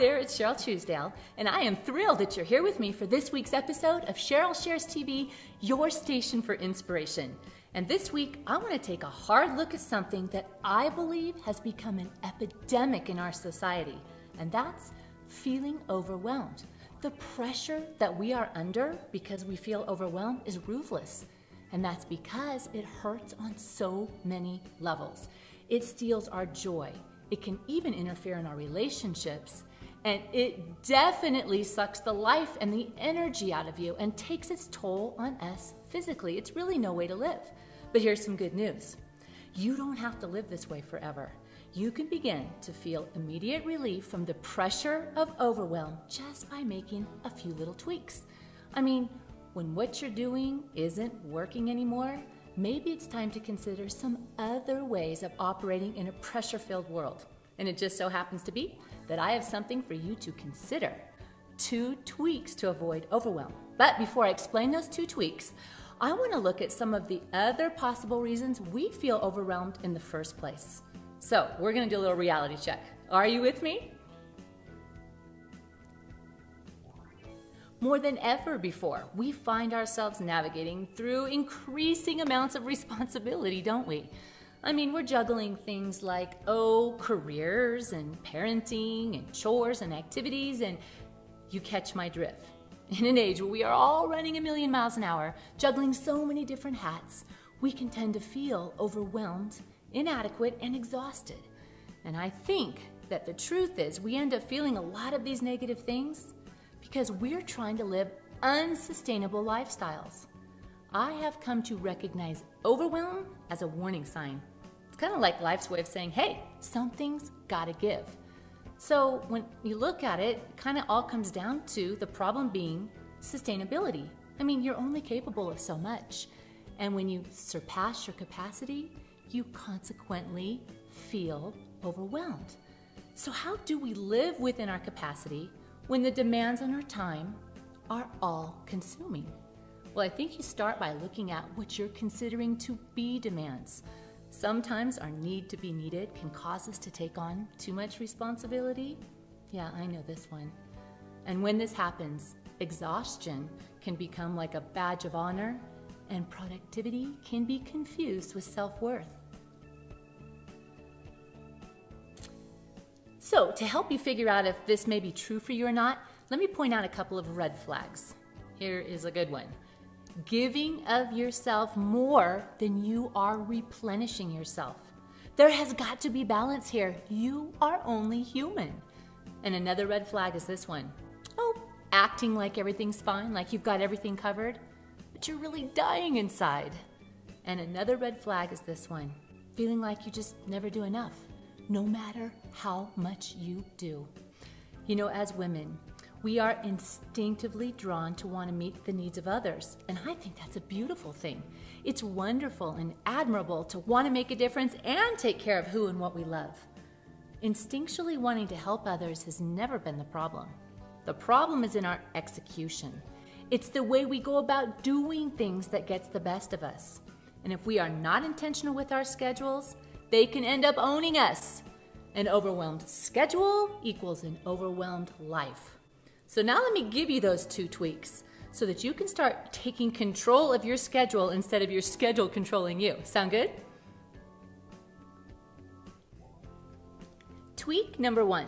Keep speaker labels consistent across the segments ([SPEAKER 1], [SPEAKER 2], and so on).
[SPEAKER 1] there, it's Cheryl Truesdale, and I am thrilled that you're here with me for this week's episode of Cheryl Shares TV, your station for inspiration. And this week, I want to take a hard look at something that I believe has become an epidemic in our society, and that's feeling overwhelmed. The pressure that we are under because we feel overwhelmed is ruthless, and that's because it hurts on so many levels. It steals our joy. It can even interfere in our relationships, and it definitely sucks the life and the energy out of you and takes its toll on us physically. It's really no way to live. But here's some good news. You don't have to live this way forever. You can begin to feel immediate relief from the pressure of overwhelm just by making a few little tweaks. I mean, when what you're doing isn't working anymore, maybe it's time to consider some other ways of operating in a pressure-filled world. And it just so happens to be that I have something for you to consider. 2 tweaks to avoid overwhelm. But before I explain those 2 tweaks, I want to look at some of the other possible reasons we feel overwhelmed in the first place. So we're going to do a little reality check. Are you with me? More than ever before, we find ourselves navigating through increasing amounts of responsibility, don't we? I mean, we're juggling things like, careers and parenting and chores and activities, and you catch my drift. In an age where we are all running a million miles an hour, juggling so many different hats, we can tend to feel overwhelmed, inadequate, and exhausted. And I think that the truth is we end up feeling a lot of these negative things because we're trying to live unsustainable lifestyles. I have come to recognize overwhelm as a warning sign. It's kind of like life's way of saying, hey, something's gotta give. So when you look at it, it kind of all comes down to the problem being sustainability. I mean, you're only capable of so much. And when you surpass your capacity, you consequently feel overwhelmed. So how do we live within our capacity when the demands on our time are all consuming? Well, I think you start by looking at what you're considering to be demands. Sometimes our need to be needed can cause us to take on too much responsibility. Yeah, I know this one. And when this happens, exhaustion can become like a badge of honor, and productivity can be confused with self-worth. So, to help you figure out if this may be true for you or not, let me point out a couple of red flags. Here is a good one. Giving of yourself more than you are replenishing yourself. There has got to be balance here. You are only human. And another red flag is this one. Acting like everything's fine, like you've got everything covered, but you're really dying inside. And another red flag is this one. Feeling like you just never do enough, no matter how much you do. You know, as women, we are instinctively drawn to want to meet the needs of others, and I think that's a beautiful thing. It's wonderful and admirable to want to make a difference and take care of who and what we love. Instinctually wanting to help others has never been the problem. The problem is in our execution. It's the way we go about doing things that gets the best of us. And if we are not intentional with our schedules, they can end up owning us. An overwhelmed schedule equals an overwhelmed life. So now let me give you those 2 tweaks so that you can start taking control of your schedule instead of your schedule controlling you. Sound good? Tweak number 1.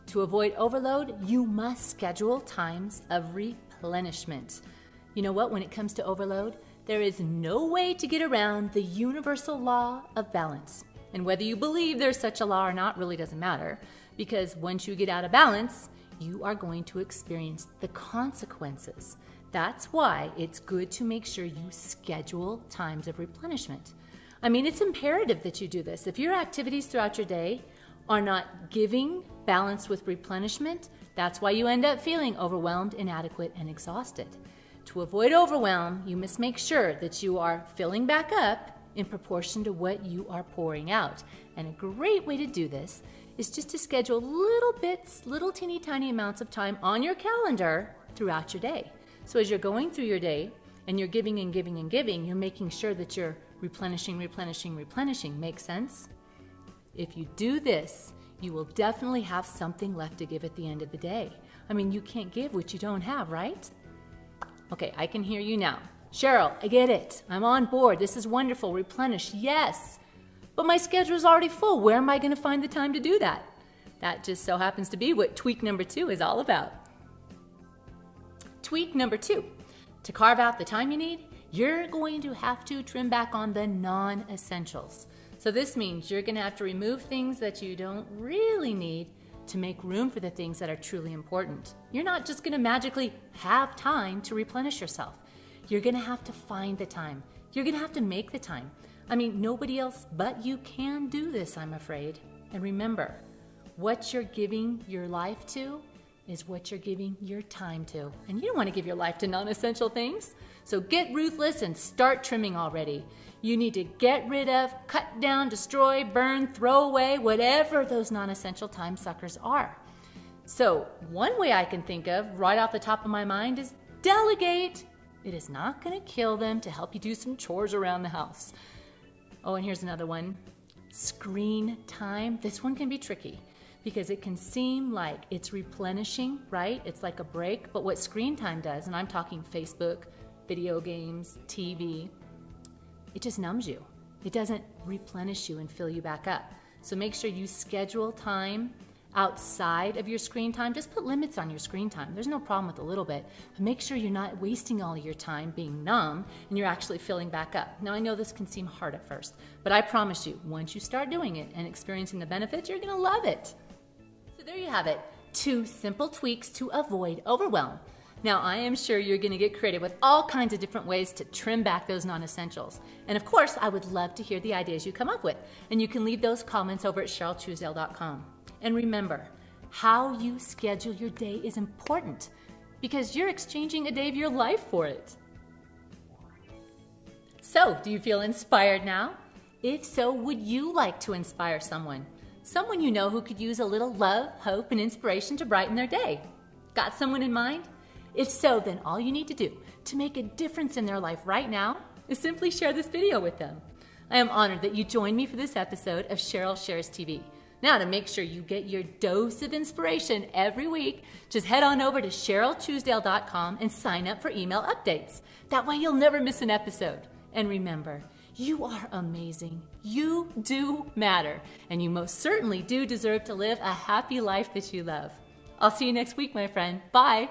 [SPEAKER 1] To avoid overload, you must schedule times of replenishment. You know what? When it comes to overload, there is no way to get around the universal law of balance. And whether you believe there's such a law or not really doesn't matter, because once you get out of balance, you are going to experience the consequences. That's why it's good to make sure you schedule times of replenishment. I mean, it's imperative that you do this. If your activities throughout your day are not giving balance with replenishment, that's why you end up feeling overwhelmed, inadequate, and exhausted. To avoid overwhelm, you must make sure that you are filling back up in proportion to what you are pouring out. And a great way to do this is just to schedule little bits, little teeny tiny amounts of time on your calendar throughout your day. So as you're going through your day and you're giving and giving and giving, you're making sure that you're replenishing. Make sense? If you do this, you will definitely have something left to give at the end of the day. I mean, you can't give what you don't have, right? Okay, I can hear you now. Cheryl, I get it. I'm on board. This is wonderful. Replenish, yes. But my schedule is already full. Where am I going to find the time to do that? That just so happens to be what tweak number 2 is all about. Tweak number 2. To carve out the time you need, you're going to have to trim back on the non-essentials. So this means you're going to have to remove things that you don't really need to make room for the things that are truly important. You're not just going to magically have time to replenish yourself. You're going to have to find the time. You're going to have to make the time. I mean, nobody else but you can do this, I'm afraid. And remember, what you're giving your life to is what you're giving your time to. And you don't want to give your life to non-essential things. So get ruthless and start trimming already. You need to get rid of, cut down, destroy, burn, throw away, whatever those non-essential time suckers are. So one way I can think of right off the top of my mind is delegate. It is not going to kill them to help you do some chores around the house. Oh, and here's another one. Screen time. This one can be tricky because it can seem like it's replenishing, right? It's like a break. But what screen time does, and I'm talking Facebook, video games, TV, it just numbs you. It doesn't replenish you and fill you back up. So make sure you schedule time outside of your screen time. Just put limits on your screen time. There's no problem with a little bit, but make sure you're not wasting all of your time being numb and you're actually filling back up. Now I know this can seem hard at first, but I promise you, once you start doing it and experiencing the benefits, you're gonna love it. So there you have it, 2 simple tweaks to avoid overwhelm. Now, I am sure you're going to get creative with all kinds of different ways to trim back those non-essentials. And of course, I would love to hear the ideas you come up with. And you can leave those comments over at CherylTruesdale.com. And remember, how you schedule your day is important because you're exchanging a day of your life for it. So, do you feel inspired now? If so, would you like to inspire someone? Someone you know who could use a little love, hope, and inspiration to brighten their day. Got someone in mind? If so, then all you need to do to make a difference in their life right now is simply share this video with them. I am honored that you joined me for this episode of Cheryl Shares TV. Now, to make sure you get your dose of inspiration every week, just head on over to CherylTruesdale.com and sign up for email updates. That way you'll never miss an episode. And remember, you are amazing. You do matter. And you most certainly do deserve to live a happy life that you love. I'll see you next week, my friend. Bye.